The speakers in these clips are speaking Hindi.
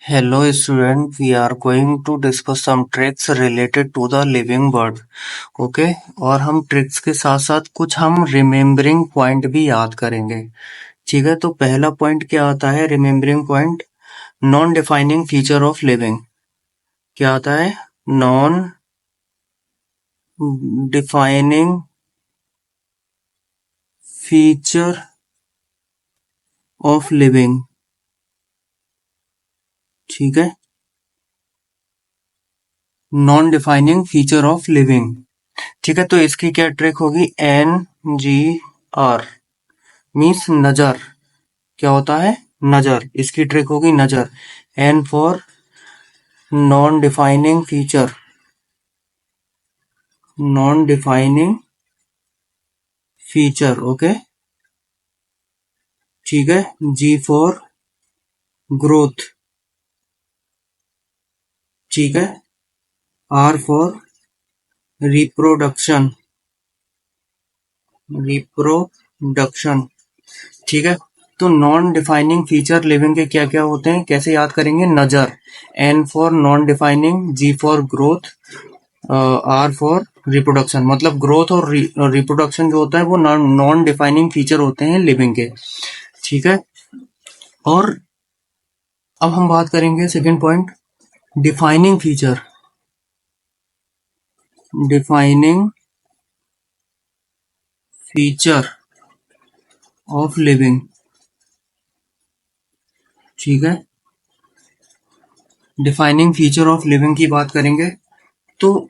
Hello student, we are going to discuss some tricks related to the living bird. Okay और हम ट्रिक्स के साथ साथ कुछ हम रिमेम्बरिंग पॉइंट भी याद करेंगे. ठीक है, तो पहला पॉइंट क्या आता है remembering point? Non defining feature of living. क्या आता है? Non defining feature of living. ठीक है, non defining feature of living. ठीक है, तो इसकी क्या ट्रिक होगी? NGR मीन्स नजर. क्या होता है? नजर. इसकी ट्रिक होगी नजर. N for non defining feature. Non defining feature. Okay, ठीक है. G for growth. ठीक है. R for reproduction. रिप्रोडक्शन. ठीक है, तो नॉन डिफाइनिंग फीचर लिविंग के क्या क्या होते हैं, कैसे याद करेंगे? नजर. N for non defining, G for growth, R for reproduction. मतलब ग्रोथ और रिप्रोडक्शन जो होता है वो नॉन डिफाइनिंग फीचर होते हैं लिविंग के. ठीक है, और अब हम बात करेंगे second point, defining feature. Defining feature of living. ठीक है, डिफाइनिंग फीचर ऑफ लिविंग की बात करेंगे. तो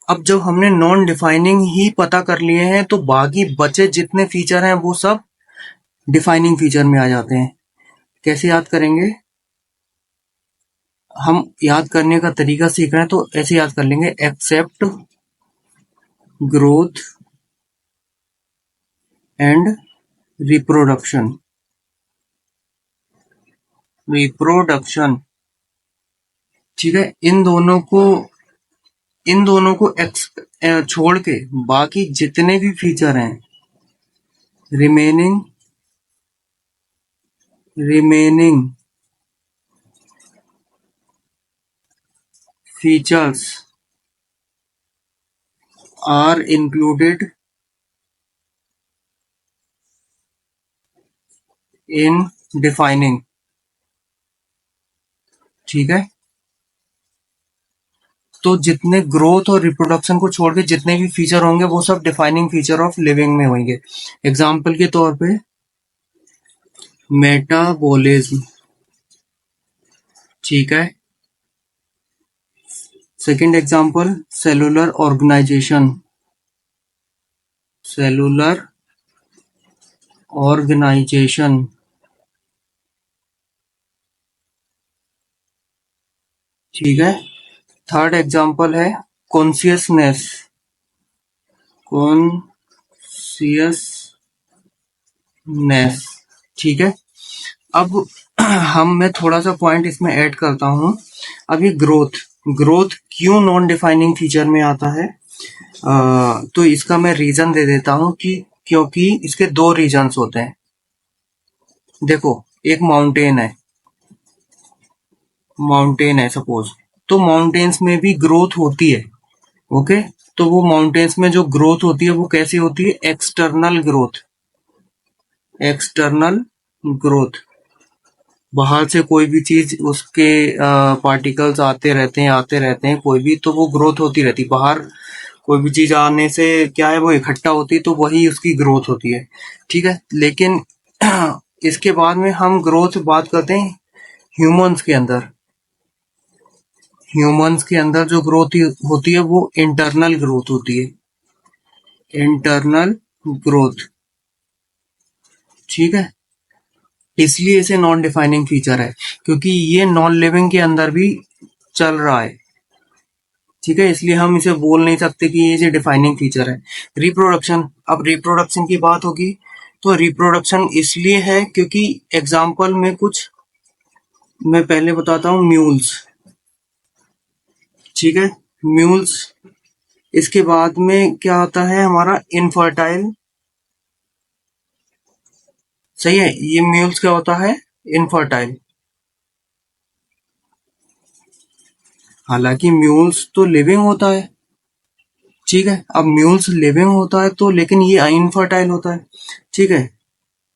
अब जब हमने नॉन डिफाइनिंग ही पता कर लिए हैं तो बाकी बचे जितने फीचर हैं वो सब डिफाइनिंग फीचर में आ जाते हैं. कैसे याद करेंगे? हम याद करने का तरीका सीख रहे हैं तो ऐसे याद कर लेंगे. Except growth and reproduction. Reproduction. ठीक है, इन दोनों को छोड़ के बाकी जितने भी फीचर हैं, remaining features are included in defining. ठीक है, तो जितने ग्रोथ और रिप्रोडक्शन को छोड़ के जितने भी फीचर होंगे वो सब डिफाइनिंग फीचर ऑफ लिविंग में होंगे. एग्जाम्पल के तौर पे मेटाबॉलिज्म. ठीक है, second example cellular organization. Cellular organization. ठीक है, थर्ड एग्जाम्पल है कॉन्शियसनेस. कॉन्शियसनेस. ठीक है, अब मैं थोड़ा सा पॉइंट इसमें ऐड करता हूं. अब ये ग्रोथ क्यों नॉन डिफाइनिंग फीचर में आता है? तो इसका मैं रीजन दे देता हूं कि क्योंकि इसके दो रीजन्स होते हैं. देखो, एक माउंटेन है सपोज, तो माउंटेन्स में भी ग्रोथ होती है. ओके, तो वो माउंटेन्स में जो ग्रोथ होती है वो कैसे होती है? External growth. एक्सटर्नल ग्रोथ, बाहर से कोई भी चीज उसके पार्टिकल्स आते रहते हैं कोई भी, तो वो ग्रोथ होती रहती है. बाहर कोई भी चीज आने से क्या है, वो इकट्ठा होती है, तो वही उसकी ग्रोथ होती है. ठीक है, लेकिन इसके बाद में हम ग्रोथ बात करते हैं ह्यूमंस के अंदर. ह्यूमंस के अंदर जो ग्रोथ होती है वो इंटरनल ग्रोथ होती है. Internal growth. ठीक है, इसलिए इसे नॉन डिफाइनिंग फीचर है क्योंकि ये नॉन लिविंग के अंदर भी चल रहा है. ठीक है, इसलिए हम इसे बोल नहीं सकते कि ये डिफाइनिंग फीचर है. रिप्रोडक्शन. अब रिप्रोडक्शन की बात होगी तो रिप्रोडक्शन इसलिए है क्योंकि एग्जाम्पल में कुछ मैं पहले बताता हूँ. म्यूल्स. ठीक है, म्यूल्स. इसके बाद में क्या आता है हमारा? इनफर्टाइल. सही है, ये म्यूल्स क्या होता है? इनफर्टाइल. हालांकि म्यूल्स तो लिविंग होता है, ठीक है। अब म्यूल्स लिविंग होता है तो लेकिन ये अनफर्टाइल होता है, ठीक है।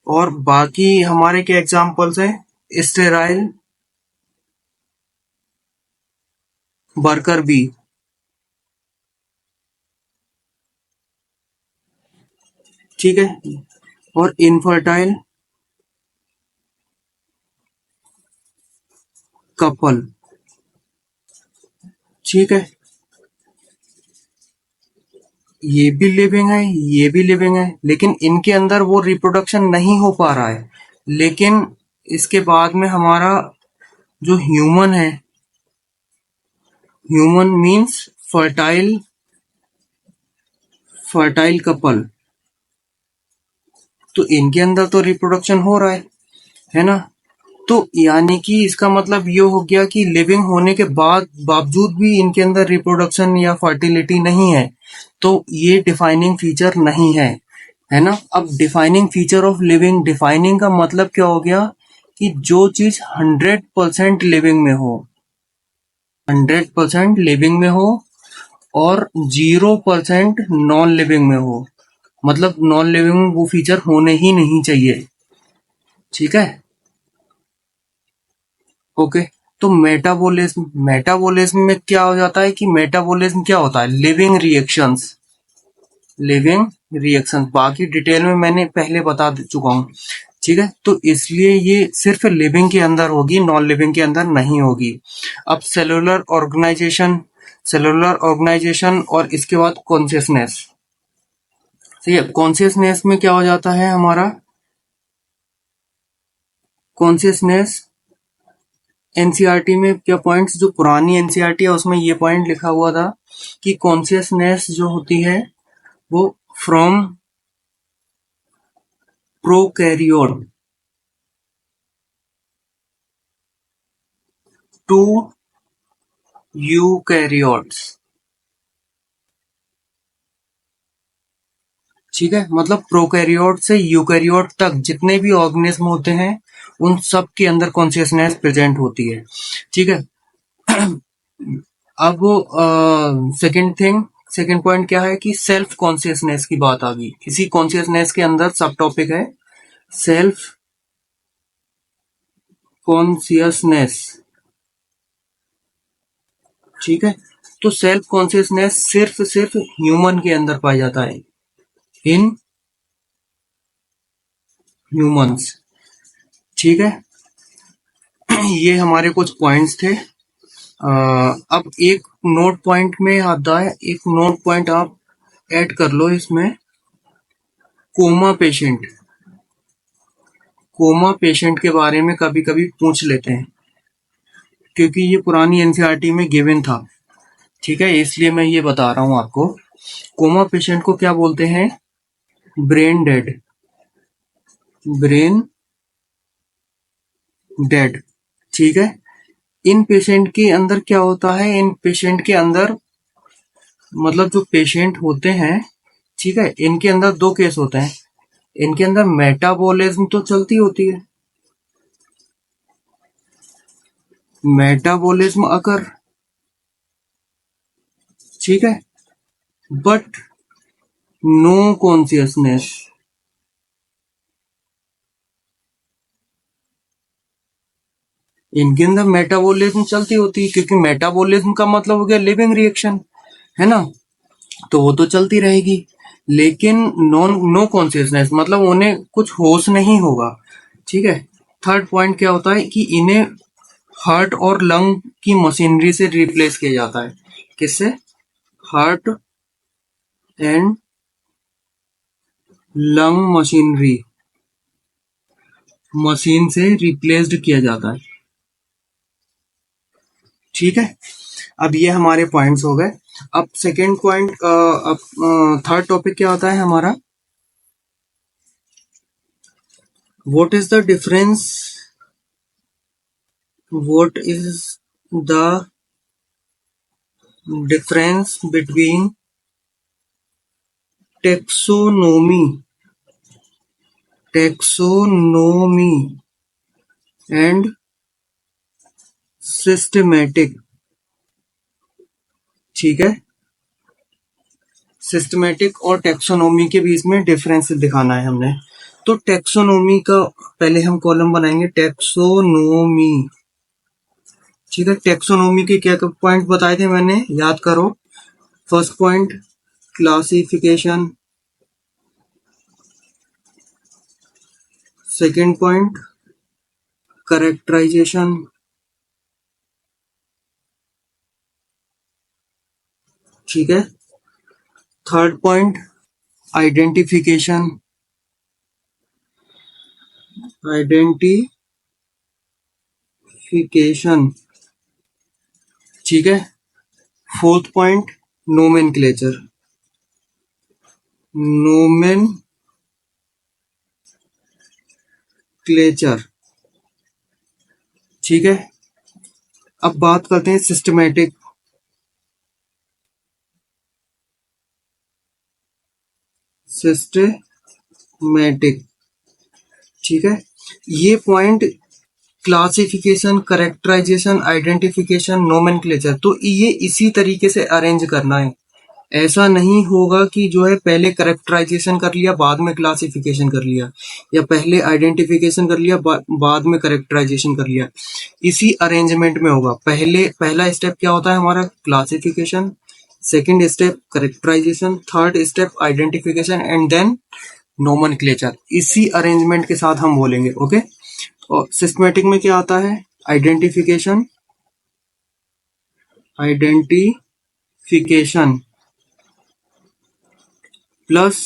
और बाकी हमारे क्या एग्जांपल्स हैं? स्टेराइल वर्कर बी, ठीक है। और इनफर्टाइल कपल, ठीक है। ये भी लिविंग है, ये भी लिविंग है, लेकिन इनके अंदर वो रिप्रोडक्शन नहीं हो पा रहा है। लेकिन इसके बाद में हमारा जो ह्यूमन है, human means fertile, fertile couple, तो इनके अंदर तो रिप्रोडक्शन हो रहा है ना। तो यानी कि इसका मतलब ये हो गया कि लिविंग होने के बाद बावजूद भी इनके अंदर रिप्रोडक्शन या फर्टिलिटी नहीं है, तो ये डिफाइनिंग फीचर नहीं है ना। अब defining feature of living, defining का मतलब क्या हो गया कि जो चीज 100% लिविंग में हो, 100% लिविंग में हो और 0% नॉन लिविंग में हो, मतलब नॉन लिविंग में वो फीचर होने ही नहीं चाहिए, ठीक है। ओके। तो मेटाबॉलिज्म, मेटाबॉलिज्म में क्या हो जाता है कि मेटाबॉलिज्म क्या होता है? लिविंग रिएक्शंस, लिविंग रिएक्शंस, बाकी डिटेल में मैंने पहले बता चुका हूँ, ठीक है। तो इसलिए ये सिर्फ लिविंग के अंदर होगी, नॉन लिविंग के अंदर नहीं होगी। अब सेलुलर ऑर्गेनाइजेशन, सेलुलर ऑर्गेनाइजेशन और इसके बाद कॉन्शियसनेस, ठीक है। कॉन्शियसनेस में क्या हो जाता है हमारा? कॉन्शियसनेस एनसीईआरटी में क्या पॉइंट्स, जो पुरानी एनसीईआरटी है उसमें ये पॉइंट लिखा हुआ था कि कॉन्शियसनेस जो होती है वो फ्रॉम प्रोकैरियोट टू यूकैरियोट्स, ठीक है। मतलब प्रोकैरियोट से यूकैरियोट तक जितने भी ऑर्गेनिज्म होते हैं उन सब के अंदर कॉन्शियसनेस प्रेजेंट होती है, ठीक है। अब सेकंड थिंग, सेकंड पॉइंट क्या है कि सेल्फ कॉन्शियसनेस की बात आ गई। इसी कॉन्शियसनेस के अंदर सब टॉपिक है सेल्फ कॉन्शियसनेस, ठीक है। तो सेल्फ कॉन्शियसनेस सिर्फ ह्यूमन के अंदर पाया जाता है, इन ह्यूमंस, ठीक है। ये हमारे कुछ पॉइंट्स थे। अब एक नोट पॉइंट में आता है, एक नोट पॉइंट आप ऐड कर लो इसमें, कोमा पेशेंट, कोमा पेशेंट के बारे में कभी कभी पूछ लेते हैं क्योंकि ये पुरानी एनसीईआरटी में गिवन था, ठीक है। इसलिए मैं ये बता रहा हूँ आपको। कोमा पेशेंट को क्या बोलते हैं? ब्रेन डेड, ब्रेन डेड, ठीक है। इन पेशेंट के अंदर क्या होता है? इन पेशेंट के अंदर मतलब जो पेशेंट होते हैं, ठीक है, इनके अंदर दो केस होते हैं। इनके अंदर मेटाबॉलिज्म तो चलती होती है, मेटाबॉलिज्म अगर, ठीक है, बट नो कॉन्शियसनेस। इनके अंदर मेटाबॉलिज्म चलती होती है क्योंकि मेटाबॉलिज्म का मतलब हो गया लिविंग रिएक्शन, है ना। तो वो तो चलती रहेगी, लेकिन नॉन नो कॉन्शियसनेस मतलब उन्हें कुछ होश नहीं होगा, ठीक है। थर्ड पॉइंट क्या होता है कि इन्हें हार्ट और लंग की मशीनरी से रिप्लेस किया जाता है। किससे? Heart and lung machinery, machine से रिप्लेस्ड किया जाता है, ठीक है। अब ये हमारे पॉइंट्स हो गए। अब सेकेंड पॉइंट, अब थर्ड टॉपिक क्या होता है हमारा? What is the difference, what is the difference between taxonomy, taxonomy and systematic ठीक है, सिस्टमेटिक और टेक्सोनोमी के बीच में डिफरेंस दिखाना है हमने। तो टेक्सोनोमी का पहले हम कॉलम बनाएंगे, टेक्सोनोमी। ठीक है, टेक्सोनोमी के क्या पॉइंट बताए थे मैंने, याद करो। First point classification, second point characterization, ठीक है, थर्ड पॉइंट आइडेंटिफिकेशन, आइडेंटिफिकेशन, ठीक है, फोर्थ पॉइंट नोमेनक्लेचर, नोमेनक्लेचर, ठीक है। अब बात करते हैं सिस्टमैटिक। सिस्टमैटिक, ठीक है, ये point classification, characterization, identification, nomenclature, तो ये इसी तरीके से अरेंज करना है। ऐसा नहीं होगा कि जो है पहले करेक्टराइजेशन कर लिया बाद में क्लासिफिकेशन कर लिया, या पहले आइडेंटिफिकेशन कर लिया बाद में करेक्टराइजेशन कर लिया। इसी अरेंजमेंट में होगा। पहला स्टेप क्या होता है हमारा, classification, second step characterization, third step identification and then nomenclature. इसी अरेंजमेंट के साथ हम बोलेंगे, ओके। और सिस्टमेटिक में क्या आता है, identification, identification plus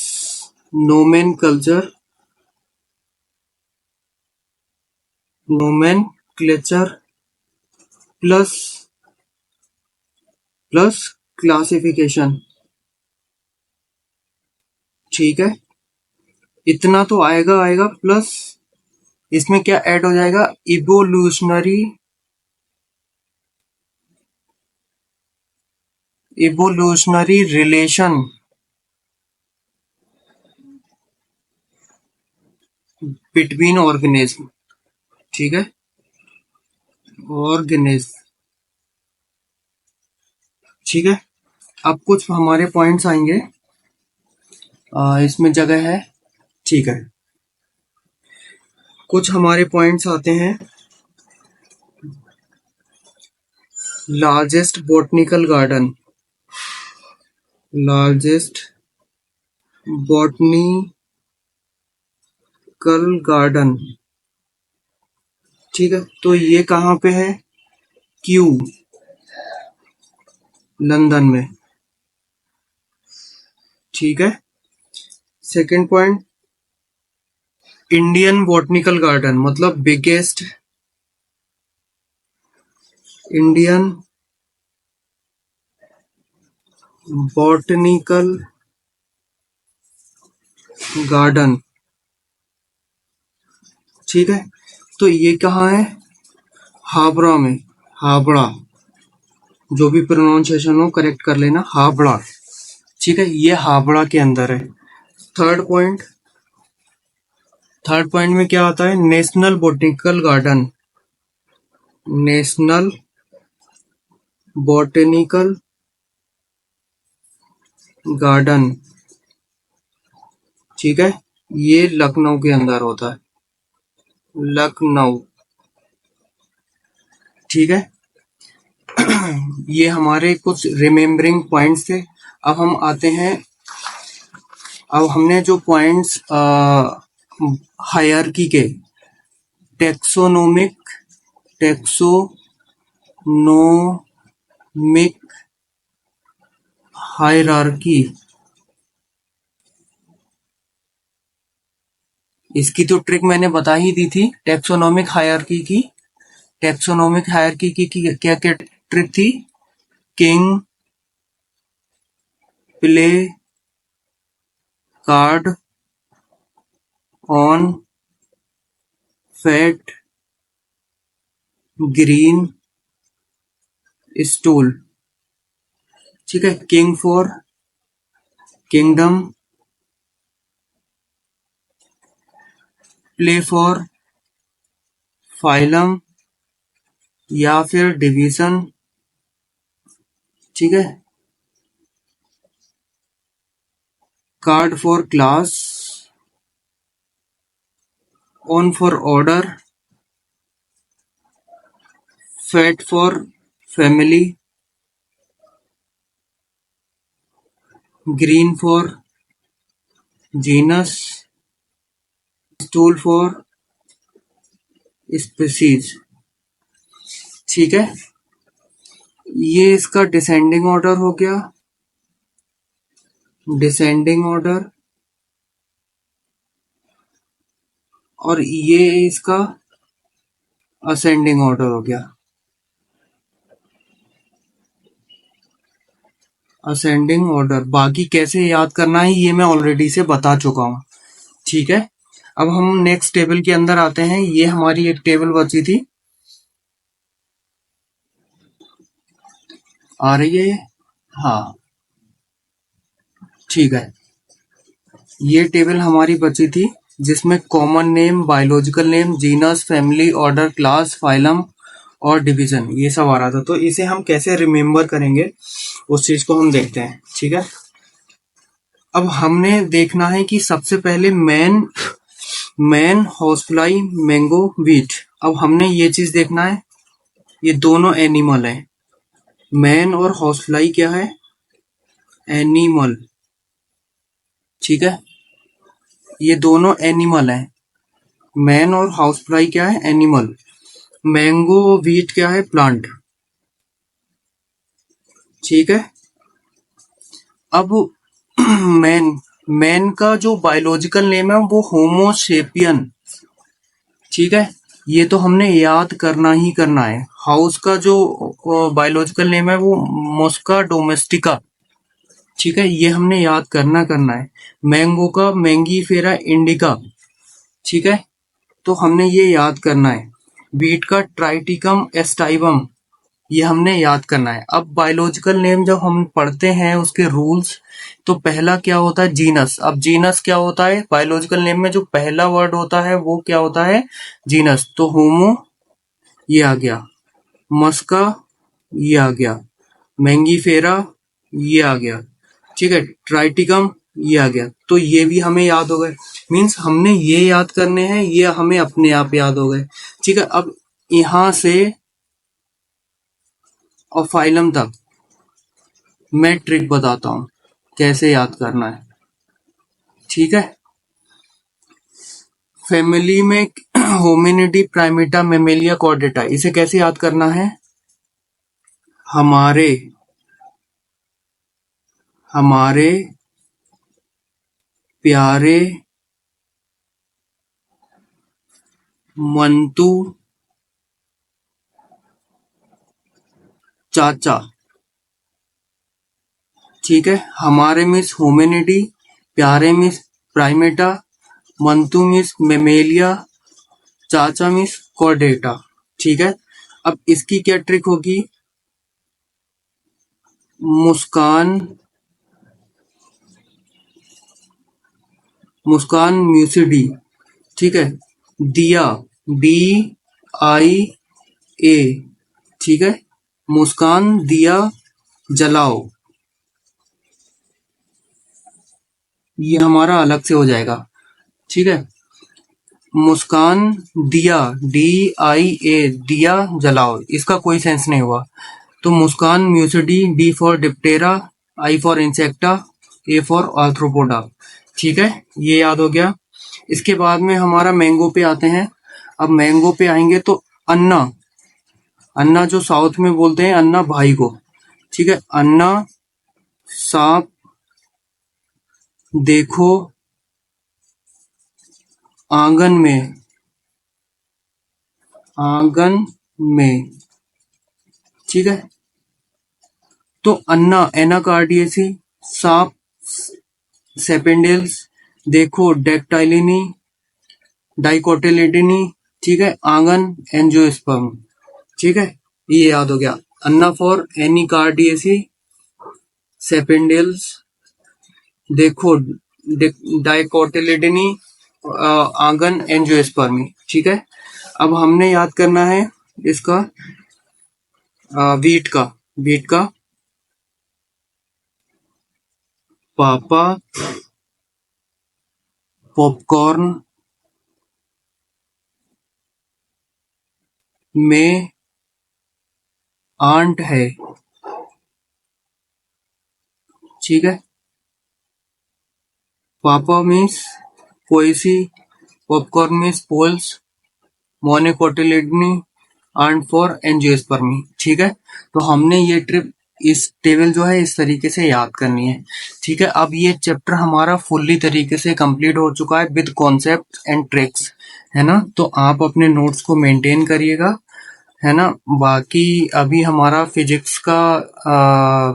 nomenclature, nomenclature plus classification, ठीक है। इतना तो आएगा आएगा, प्लस इसमें क्या ऐड हो जाएगा, इवोल्यूशनरी रिलेशन बिटवीन ऑर्गेनिज्म, ठीक है, ऑर्गेनिज्म, ठीक है। अब कुछ हमारे पॉइंट्स आएंगे, इसमें जगह है, ठीक है। कुछ हमारे पॉइंट्स आते हैं, largest botanical garden, largest botanical garden, ठीक है। तो ये कहाँ पे है, क्यू, लंदन में, ठीक है। Second point Indian botanical garden, मतलब बिगेस्ट इंडियन बॉटनिकल गार्डन, ठीक है। तो ये कहाँ है, हावड़ा में, हावड़ा, जो भी प्रोनाउंसिएशन हो करेक्ट कर लेना, हावड़ा, ठीक है, ये हावड़ा के अंदर है। थर्ड पॉइंट, थर्ड पॉइंट में क्या आता है, national botanical garden, national botanical garden, ठीक है, ये लखनऊ के अंदर होता है, लखनऊ, ठीक है। ये हमारे कुछ रिमेम्बरिंग पॉइंट्स थे। अब हम आते हैं, अब हमने जो पॉइंट्स हायरार्की के, टेक्सोनोमिक, टेक्सोनोमिक हायरार्की, इसकी तो ट्रिक मैंने बता ही दी थी, टेक्सोनोमिक हायरार्की की। टेक्सोनोमिक हायरार्की की क्या क्या ट्रिक थी, king, play card on fat green stool, ठीक है, king for kingdom, play for phylum या फिर डिवीजन, ठीक है, card for class, on for order, fat for family, green for genus, stool for species. ठीक है, ये इसका डिसेंडिंग ऑर्डर हो गया, डिसेंडिंग ऑर्डर, और ये इसका असेंडिंग ऑर्डर हो गया, असेंडिंग ऑर्डर। बाकी कैसे याद करना है ये मैं ऑलरेडी से बता चुका हूं। ठीक है, अब हम नेक्स्ट टेबल के अंदर आते हैं। ये हमारी एक टेबल बची थी, आ रही है ये? हाँ, ठीक है। ये टेबल हमारी बची थी जिसमें common name, biological name, genus, family, order, class, phylum और डिवीजन, ये सब आ रहा था। तो इसे हम कैसे रिमेम्बर करेंगे उस चीज को हम देखते हैं। ठीक है, अब हमने देखना है कि सबसे पहले मैन, हाउसफ्लाई, मैंगो, वीट। अब हमने ये चीज देखना है, ये दोनों एनिमल है। मैन और हाउसफ्लाई क्या है? एनिमल। ठीक है, ये दोनों एनिमल है। मैन और हाउसफ्लाई क्या है? एनिमल। मैंगो, वीट क्या है? प्लांट। ठीक है, अब मैन, मैन का जो बायोलॉजिकल नेम है वो होमोसेपियन। ठीक है, ये तो हमने याद करना ही करना है। हाउस का जो बायोलॉजिकल नेम है वो मोस्का डोमेस्टिका। ठीक है, ये हमने याद करना है। मैंगो का मैंगीफेरा इंडिका। ठीक है, तो हमने ये याद करना है। बीट का ट्राइटिकम एस्टाइवम, ये हमने याद करना है। अब बायोलॉजिकल नेम जब हम पढ़ते हैं उसके रूल्स, तो पहला क्या होता है? जीनस। अब जीनस क्या होता है? बायोलॉजिकल नेम में जो पहला वर्ड होता है वो क्या होता है? जीनस। तो होमो ये आ गया, मस्का ये आ गया, मैंगीफेरा ये आ गया। ठीक है, ट्राइटिकम ये आ गया। तो ये भी हमें याद हो गए। मीन्स हमने ये याद करने हैं, ये हमें अपने आप याद हो गए। ठीक है, अब यहां से और फाइलम तक मैं ट्रिक बताता हूं कैसे याद करना है। ठीक है, फैमिली में होमिनिडी, प्राइमेटा, मेमेलिया, कॉर्डेटा, इसे कैसे याद करना है? हमारे हमारे प्यारे मंटू चाचा। ठीक है, हमारे मिस होमिनिडी, प्यारे मिस प्राइमेटा, मंतु मिस मेमेलिया, चाचा मिस कॉर्डेटा। ठीक है, अब इसकी क्या ट्रिक होगी? मुस्कान, मुस्कान म्यूसिडी। ठीक है, दिया, डी आई ए। ठीक है, मुस्कान दिया जलाओ, ये हमारा अलग से हो जाएगा। ठीक है, मुस्कान दिया, डी आई ए, दिया जलाओ, इसका कोई सेंस नहीं हुआ। तो Muskan Muscidae, D for Diptera, I for Insecta, A for Arthropoda. ठीक है, ये याद हो गया। इसके बाद में हमारा मैंगो पे आते हैं। अब मैंगो पे आएंगे तो अन्ना, अन्ना जो साउथ में बोलते हैं अन्ना भाई को। ठीक है, अन्ना सांप देखो आंगन में, आंगन में। ठीक है, तो अन्ना एनाकार्डियेसी, सांप सेपेंडिल्स, देखो डेक्टाइलिनी, डाइकोटिलिडनी। ठीक है, आंगन एंजियोस्पर्म। ठीक है, ये याद हो गया। अन्ना फॉर एनिकार्डियेसी, सेपेंडिल्स, देखो डाइकोटिलिडनी, आंगन एंजियोस्पर्मी। ठीक है, अब हमने याद करना है इसका वीट का, वीट का पापा पॉपकॉर्न में आंट है। ठीक है। पापा means Poaceae, popcorn means Poales, Monocotyledonae, aunt for Angiospermae. ठीक है। तो हमने ये ट्रिप इस टेबल जो है इस तरीके से याद करनी है। ठीक है। अब ये चैप्टर हमारा फुल्ली तरीके से कंप्लीट हो चुका है विद कॉन्सेप्ट एंड ट्रिक्स, है ना। तो आप अपने नोट्स को मेंटेन करिएगा, है ना। बाकी अभी हमारा फिजिक्स का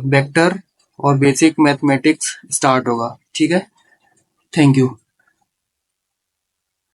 वेक्टर और बेसिक मैथमेटिक्स स्टार्ट होगा। ठीक है। Thank you.